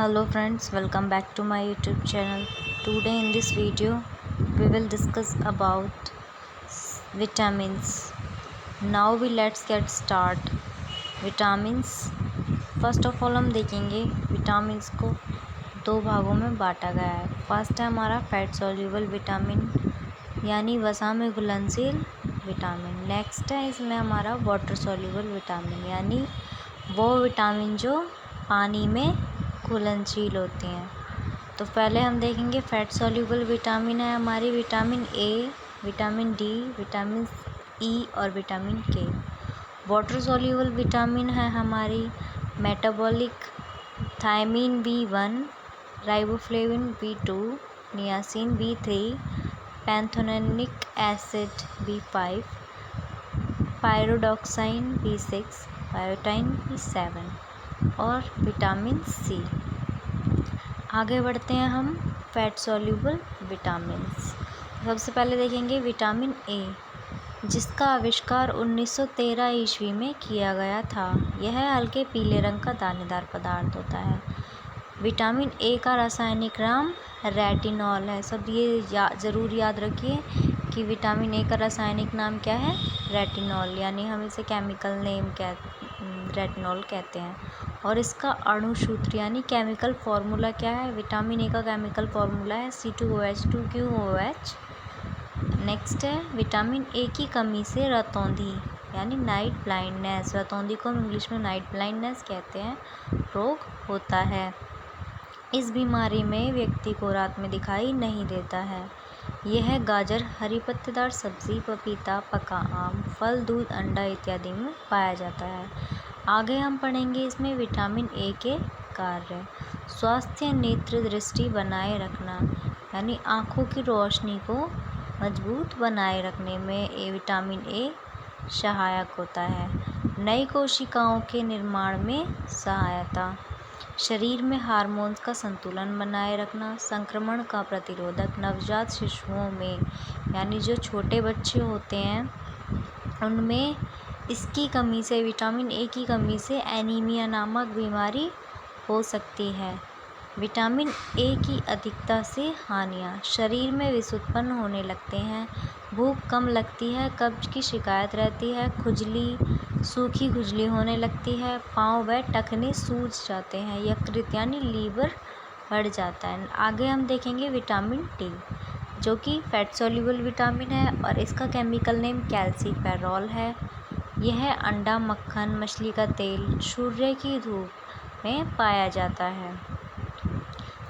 Hello friends, welcome back to my YouTube channel. Today in this video we will discuss about vitamins. Now let's get start. Vitamins first of all हम देखेंगे vitamins को दो भागों में बांटा गया है। फर्स्ट है हमारा फैट सॉल्युबल विटामिन यानी वसा में घुलनशील विटामिन। नेक्स्ट है इसमें हमारा वाटर सॉल्युबल विटामिन यानी वो विटामिन जो पानी में घुलनशील होती हैं। तो पहले हम देखेंगे फैट सॉल्युबल विटामिन है हमारी vitamin A, vitamin D, vitamin E और vitamin K. Water soluble vitamin है हमारी metabolic thiamine B1, riboflavin B2, niacin B3, pantothenic acid B5, pyridoxine B6, biotin B7 और विटामिन सी। आगे बढ़ते हैं हम फैट सॉल्युबल विटामिन्स। सबसे पहले देखेंगे विटामिन ए, जिसका आविष्कार 1913 ईस्वी में किया गया था। यह हल्के पीले रंग का दानेदार पदार्थ होता है। विटामिन ए का रासायनिक नाम रेटिनॉल है। सब ये ज़रूर याद रखिए कि विटामिन ए का रासायनिक नाम क्या है, रेटिनॉल, यानी हम इसे केमिकल नेम रेटिनॉल कहते हैं। और इसका अणु सूत्र यानी केमिकल फार्मूला क्या है, विटामिन ए का केमिकल फार्मूला है C2OH2QOH। नेक्स्ट है विटामिन ए की कमी से रतौंधी यानी नाइट ब्लाइंडनेस, रतौंधी को हम इंग्लिश में नाइट ब्लाइंडनेस कहते हैं, रोग होता है। इस बीमारी में व्यक्ति को रात में दिखाई नहीं देता है। यह गाजर, हरी पत्तेदार सब्जी, पपीता, पका आम, फल, दूध, अंडा इत्यादि में पाया जाता है। आगे हम पढ़ेंगे इसमें विटामिन ए के कार्य। स्वास्थ्य नेत्र दृष्टि बनाए रखना यानी आँखों की रोशनी को मजबूत बनाए रखने में विटामिन ए सहायक होता है। नई कोशिकाओं के निर्माण में सहायता, शरीर में हार्मोन्स का संतुलन बनाए रखना, संक्रमण का प्रतिरोधक, नवजात शिशुओं में यानी जो छोटे बच्चे होते हैं उनमें इसकी कमी से, विटामिन ए की कमी से एनीमिया नामक बीमारी हो सकती है। विटामिन ए की अधिकता से हानियाँ, शरीर में विष उत्पन्न होने लगते हैं, भूख कम लगती है, कब्ज की शिकायत रहती है, खुजली, सूखी खुजली होने लगती है, पाँव व टखने सूज जाते हैं, यकृत यानी लीवर बढ़ जाता है। आगे हम देखेंगे विटामिन डी, जो कि फैट सॉल्युबल विटामिन है और इसका केमिकल नेम कैल्सीफेरॉल है। यह अंडा, मक्खन, मछली का तेल, सूर्य की धूप में पाया जाता है।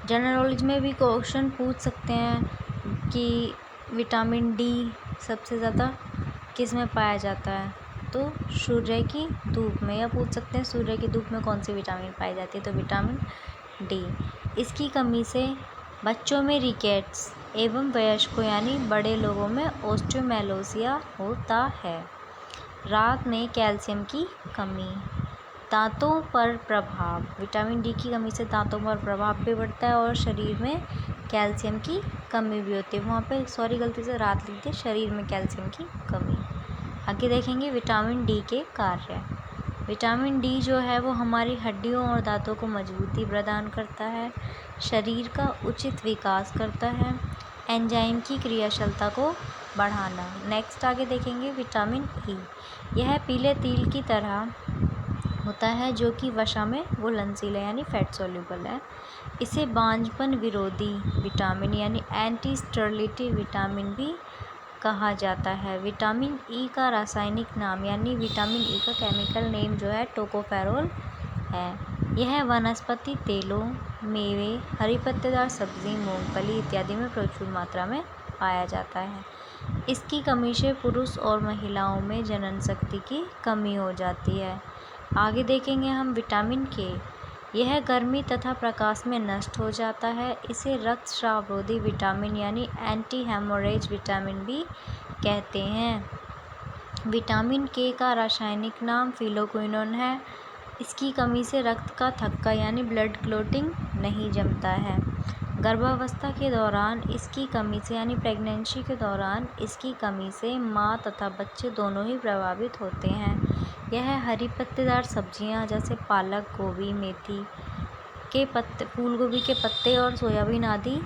जनरल नॉलेज में भी क्वेश्चन पूछ सकते हैं कि विटामिन डी सबसे ज़्यादा किस में पाया जाता है, तो सूर्य की धूप में, या पूछ सकते हैं सूर्य की धूप में कौन सी विटामिन पाई जाती है, तो विटामिन डी। इसकी कमी से बच्चों में रिकेट्स एवं वयस्कों यानी बड़े लोगों में ऑस्टियोमेलासिया होता है। रात में कैल्शियम की कमी, दांतों पर प्रभाव, विटामिन डी की कमी से दांतों पर प्रभाव भी बढ़ता है और शरीर में कैल्शियम की कमी भी होती है। वहाँ पे गलती से रात लिख दी, शरीर में कैल्शियम की कमी। आगे देखेंगे विटामिन डी के कार्य। विटामिन डी जो है वो हमारी हड्डियों और दांतों को मजबूती प्रदान करता है, शरीर का उचित विकास करता है, एंजाइम की क्रियाशीलता को बढ़ाना। नेक्स्ट आगे देखेंगे विटामिन ई, यह पीले तिल की तरह होता है जो कि वसा में घुलनशील है यानी फैट सॉल्युबल है। इसे बांझपन विरोधी विटामिन यानी एंटी स्टेरिलिटी विटामिन भी कहा जाता है। विटामिन ई का रासायनिक नाम यानी विटामिन ई का केमिकल नेम जो है टोकोफेरोल है। यह वनस्पति तेलों, मेवे, हरी पत्तेदार सब्जी, मूंगफली इत्यादि में प्रचुर मात्रा में पाया जाता है। इसकी कमी से पुरुष और महिलाओं में जनन शक्ति की कमी हो जाती है। आगे देखेंगे हम विटामिन के, यह गर्मी तथा प्रकाश में नष्ट हो जाता है। इसे रक्तस्रावरोधी विटामिन यानी एंटी हेमोरेज विटामिन भी कहते हैं। विटामिन के का रासायनिक नाम फिलोक्विनोन है। इसकी कमी से रक्त का थक्का यानी ब्लड क्लॉटिंग नहीं जमता है। गर्भावस्था के दौरान इसकी कमी से यानी प्रेगनेंसी के दौरान इसकी कमी से माँ तथा बच्चे दोनों ही प्रभावित होते हैं। यह हरी पत्तेदार सब्जियां जैसे पालक, गोभी, मेथी के पत्ते, फूल गोभी के पत्ते और सोयाबीन आदि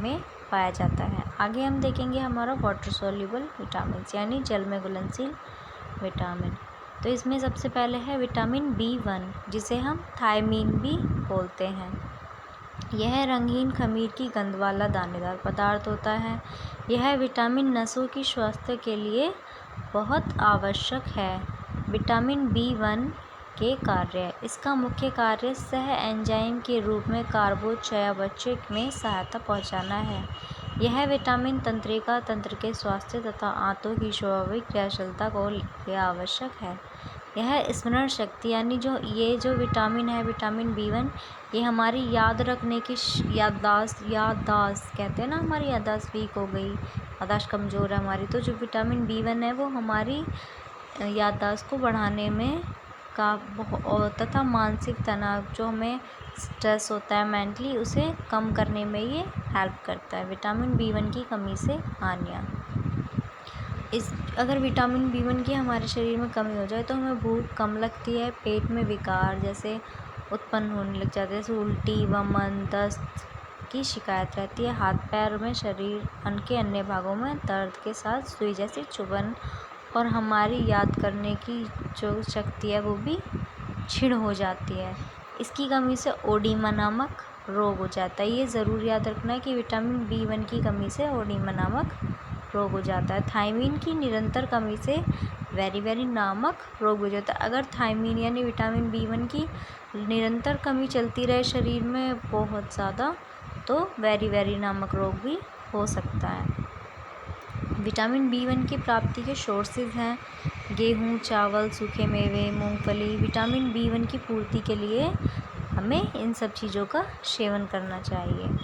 में पाया जाता है। आगे हम देखेंगे हमारा वाटर सॉल्युबल विटामिन यानी जल में घुलनशील विटामिन। तो इसमें सबसे पहले है विटामिन B1 जिसे हम थायमीन भी बोलते हैं। यह रंगीन खमीर की गंध वाला दानेदार पदार्थ होता है। यह विटामिन नसों की स्वास्थ्य के लिए बहुत आवश्यक है। विटामिन B1 के कार्य। इसका मुख्य कार्य सह एंजाइम के रूप में कार्बोचयापचय में सहायता पहुंचाना है। यह विटामिन तंत्रिका तंत्र के स्वास्थ्य तथा आंतों की स्वाभाविक क्रियाशीलता को लिए आवश्यक है। यह स्मरण शक्ति यानी जो विटामिन है विटामिन B1, ये हमारी याद रखने की याददाश्त कहते हैं ना, हमारी याददाश्त वीक हो गई, याददाश्त कमज़ोर है हमारी, तो जो विटामिन B1 है वो हमारी याददाश्त को बढ़ाने में तथा मानसिक तनाव जो हमें स्ट्रेस होता है मेंटली, उसे कम करने में ये हेल्प करता है। विटामिन B1 की कमी से हानियाँ। अगर विटामिन B1 की हमारे शरीर में कमी हो जाए तो हमें भूख कम लगती है, पेट में विकार जैसे उत्पन्न होने लग जाते हैं, जैसे उल्टी, वमन, दस्त की शिकायत रहती है। हाथ पैर में शरीर के अन्य भागों में दर्द के साथ सुई जैसी चुभन और हमारी याद करने की जो शक्ति है वो भी क्षीण हो जाती है। इसकी कमी से ओडीमा नामक रोग हो जाता है। ये ज़रूर याद रखना है कि विटामिन B1 की कमी से ओडीमा नामक रोग हो जाता है। थायमीन की निरंतर कमी से वेरी नामक रोग हो जाता है। अगर थायमीन यानी विटामिन B1 की निरंतर कमी चलती रहे शरीर में बहुत ज़्यादा, तो वेरी नामक रोग भी हो सकता है। विटामिन B1 की प्राप्ति के सोर्सेज हैं गेहूँ, चावल, सूखे मेवे, मूंगफली। विटामिन B1 की पूर्ति के लिए हमें इन सब चीज़ों का सेवन करना चाहिए।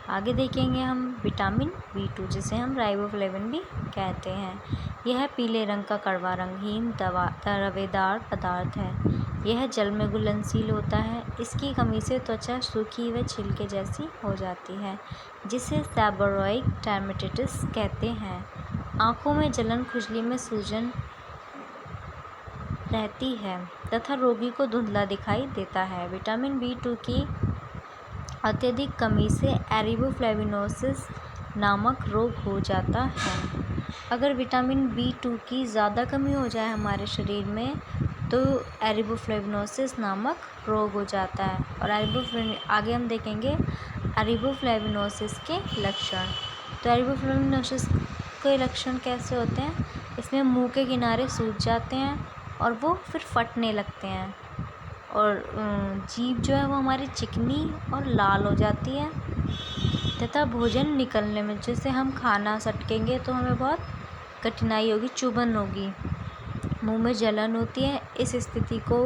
आगे देखेंगे हम विटामिन B2 जिसे हम राइबोफ्लेविन भी कहते हैं। यह पीले रंग का कड़वा रंगहीन रवेदार पदार्थ है। यह जल में घुलनशील होता है। इसकी कमी से त्वचा सूखी व छिलके जैसी हो जाती है जिसे सेबोरोइक डर्मेटाइटिस कहते हैं। आँखों में जलन, खुजली में सूजन रहती है तथा रोगी को धुंधला दिखाई देता है। विटामिन B2 की अत्यधिक कमी से एरिबोफ्लेविनोसिस नामक रोग हो जाता है। अगर विटामिन B2 की ज़्यादा कमी हो जाए हमारे शरीर में तो एरिबोफ्लेविनोसिस नामक रोग हो जाता है। और आगे हम देखेंगे एरिबोफ्लेविनोसिस के लक्षण। तो एरिबोफ्लेविनोसिस के लक्षण कैसे होते हैं? इसमें मुंह के किनारे सूज जाते हैं और वो फिर फटने लगते हैं और जीभ जो है वो हमारी चिकनी और लाल हो जाती है तथा भोजन निकलने में, जैसे हम खाना सटकेंगे तो हमें बहुत कठिनाई होगी, चुभन होगी, मुंह में जलन होती है। इस स्थिति को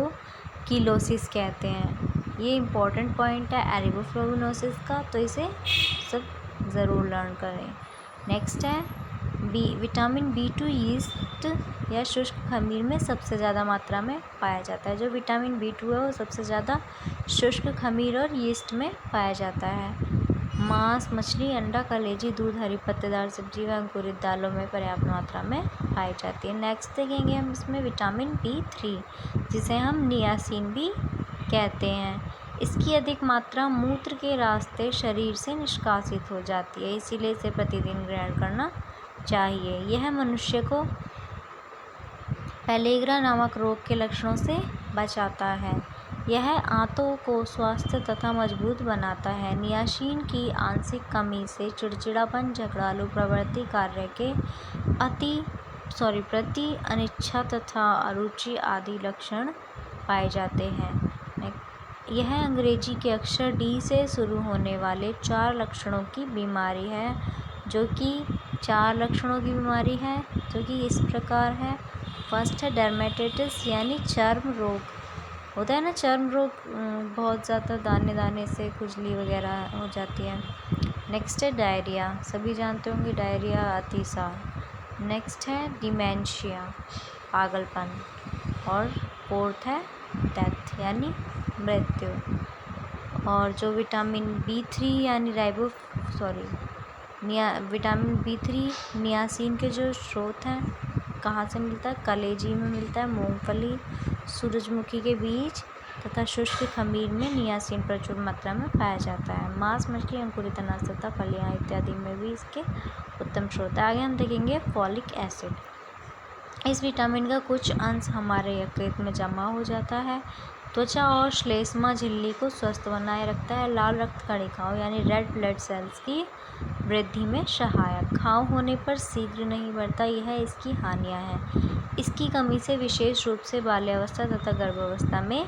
कीलोसिस कहते हैं। ये इम्पॉर्टेंट पॉइंट है एरिबोफ्लेविनोसिस का, तो इसे सब ज़रूर लर्न करें। नेक्स्ट है विटामिन B2 यीस्ट या शुष्क खमीर में सबसे ज़्यादा मात्रा में पाया जाता है। जो विटामिन B2 है वो सबसे ज़्यादा शुष्क खमीर और यीस्ट में पाया जाता है। मांस, मछली, अंडा, कलेजी, दूध, हरी पत्तेदार सब्जी व अंकुरित दालों में पर्याप्त मात्रा में पाई जाती है। नेक्स्ट देखेंगे हम इसमें विटामिन B3 जिसे हम नियासिन भी कहते हैं। इसकी अधिक मात्रा मूत्र के रास्ते शरीर से निष्कासित हो जाती है, इसीलिए इसे प्रतिदिन ग्रहण करना चाहिए। यह मनुष्य को पेलेग्रा नामक रोग के लक्षणों से बचाता है। यह आंतों को स्वस्थ तथा मजबूत बनाता है। नियासिन की आंशिक कमी से चिड़चिड़ापन, झगड़ालू प्रवृत्ति, कार्य के प्रति अनिच्छा तथा अरुचि आदि लक्षण पाए जाते हैं। यह अंग्रेजी के अक्षर D से शुरू होने वाले 4 लक्षणों की बीमारी है, जो कि 4 लक्षणों की बीमारी है जो कि इस प्रकार है। फर्स्ट है डर्मेटाइटिस यानी चर्म रोग होता है ना, चर्म रोग, बहुत ज़्यादा दाने से खुजली वगैरह हो जाती है। नेक्स्ट है डायरिया, सभी जानते होंगे डायरिया, अतिसार। नेक्स्ट है डिमेंशिया, पागलपन। और फोर्थ है डेथ यानी मृत्यु। और जो विटामिन B3 यानी विटामिन B3 नियासिन के जो स्रोत हैं कहाँ से मिलता है? कलेजी में मिलता है, मूंगफली, सूरजमुखी के बीज, तथा शुष्क खमीर में नियासिन प्रचुर मात्रा में पाया जाता है। मांस, मछली, अंकुरित अनाज तथा फलियां इत्यादि में भी इसके उत्तम स्रोत है। आगे हम देखेंगे फॉलिक एसिड। इस विटामिन का कुछ अंश हमारे यकृत में जमा हो जाता है, त्वचा और श्लेष्मा झिल्ली को स्वस्थ बनाए रखता है। लाल रक्त कणिकाओं यानी रेड ब्लड सेल्स की वृद्धि में सहायक। घाव होने पर शीघ्र नहीं बढ़ता, यह इसकी हानियां हैं। इसकी कमी से विशेष रूप से बाल्यावस्था तथा गर्भावस्था में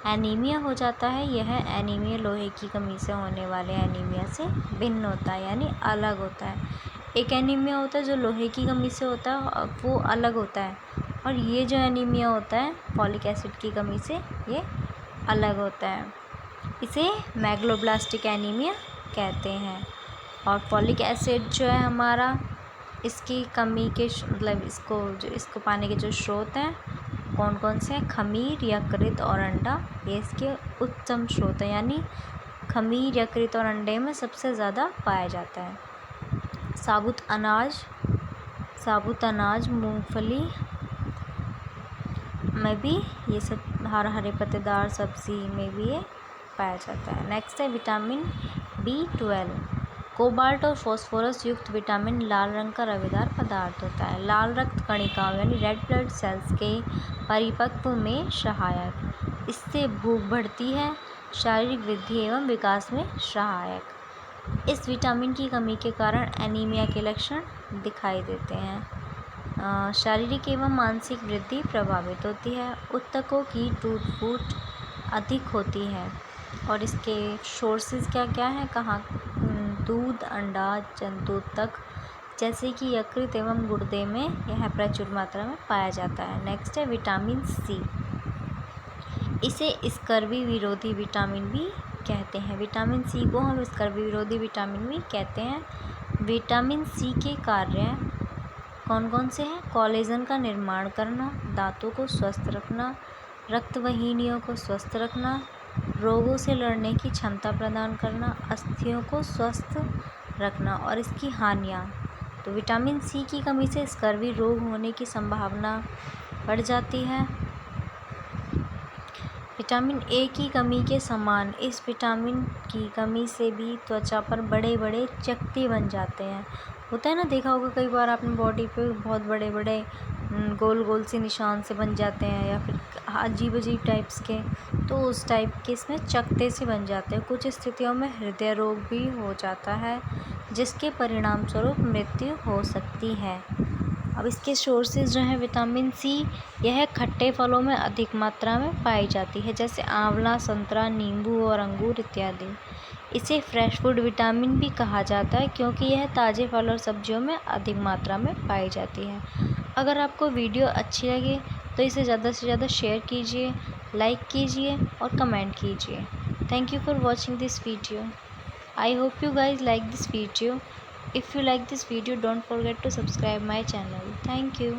एनीमिया हो जाता है। यह एनीमिया लोहे की कमी से होने वाले एनीमिया से भिन्न होता है, यानी अलग होता है। एक एनीमिया होता है जो लोहे की कमी से होता है, वो अलग होता है, और ये जो एनीमिया होता है फॉलिक एसिड की कमी से, ये अलग होता है। इसे मैग्लोब्लास्टिक एनीमिया कहते हैं। और फॉलिक एसिड जो है हमारा, इसकी कमी के मतलब इसको पाने के जो स्रोत हैं कौन कौन से हैं? खमीर, यकृत और अंडा, ये इसके उत्तम स्रोत हैं। यानी खमीर, यकृत और अंडे में सबसे ज़्यादा पाया जाता है। साबुत अनाज, मूंगफली में भी ये सब, हरे पत्तेदार सब्जी में भी ये पाया जाता है। नेक्स्ट है विटामिन B12। कोबाल्ट और फास्फोरस युक्त विटामिन लाल रंग का रवेदार पदार्थ होता है। लाल रक्त कणिकाओं यानी रेड ब्लड सेल्स के परिपक्व में सहायक। इससे भूख बढ़ती है, शारीरिक वृद्धि एवं विकास में सहायक। इस विटामिन की कमी के कारण एनीमिया के लक्षण दिखाई देते हैं। शारीरिक एवं मानसिक वृद्धि प्रभावित होती है। ऊतकों की टूट फूट अधिक होती है। और इसके सोर्सेज क्या क्या हैं? कहाँ? दूध, अंडा, जंतुतक जैसे कि यकृत एवं गुर्दे में यह प्रचुर मात्रा में पाया जाता है। नेक्स्ट है विटामिन C। इसे स्कर्वी विरोधी विटामिन भी कहते हैं। विटामिन C को हम स्कर्वी विरोधी विटामिन भी कहते हैं। विटामिन C के कार्य कौन कौन से हैं? कोलेजन का निर्माण करना, दांतों को स्वस्थ रखना, रक्तवाहिनियों को स्वस्थ रखना, रोगों से लड़ने की क्षमता प्रदान करना, अस्थियों को स्वस्थ रखना। और इसकी हानियाँ, तो विटामिन C की कमी से स्कर्वी रोग होने की संभावना बढ़ जाती है। विटामिन A की कमी के समान इस विटामिन की कमी से भी त्वचा पर बड़े बड़े चकत्ते बन जाते हैं। होता है ना, देखा होगा कई बार आपने बॉडी पे बहुत बड़े बड़े गोल गोल से निशान से बन जाते हैं, या फिर अजीब अजीब टाइप्स के, तो उस टाइप के इसमें चकत्ते से बन जाते हैं। कुछ स्थितियों में हृदय रोग भी हो जाता है, जिसके परिणाम स्वरूप मृत्यु हो सकती है। अब इसके सोर्सेज जो हैं विटामिन C, यह खट्टे फलों में अधिक मात्रा में पाई जाती है, जैसे आंवला, संतरा, नींबू और अंगूर इत्यादि। इसे फ्रेश फूड विटामिन भी कहा जाता है, क्योंकि यह ताज़े फल और सब्जियों में अधिक मात्रा में पाई जाती है। अगर आपको वीडियो अच्छी लगे तो इसे ज़्यादा से ज़्यादा शेयर कीजिए, लाइक कीजिए और कमेंट कीजिए। Thank you for watching this video. I hope you guys like this video. If you like this video, don't forget to subscribe my channel. Thank you.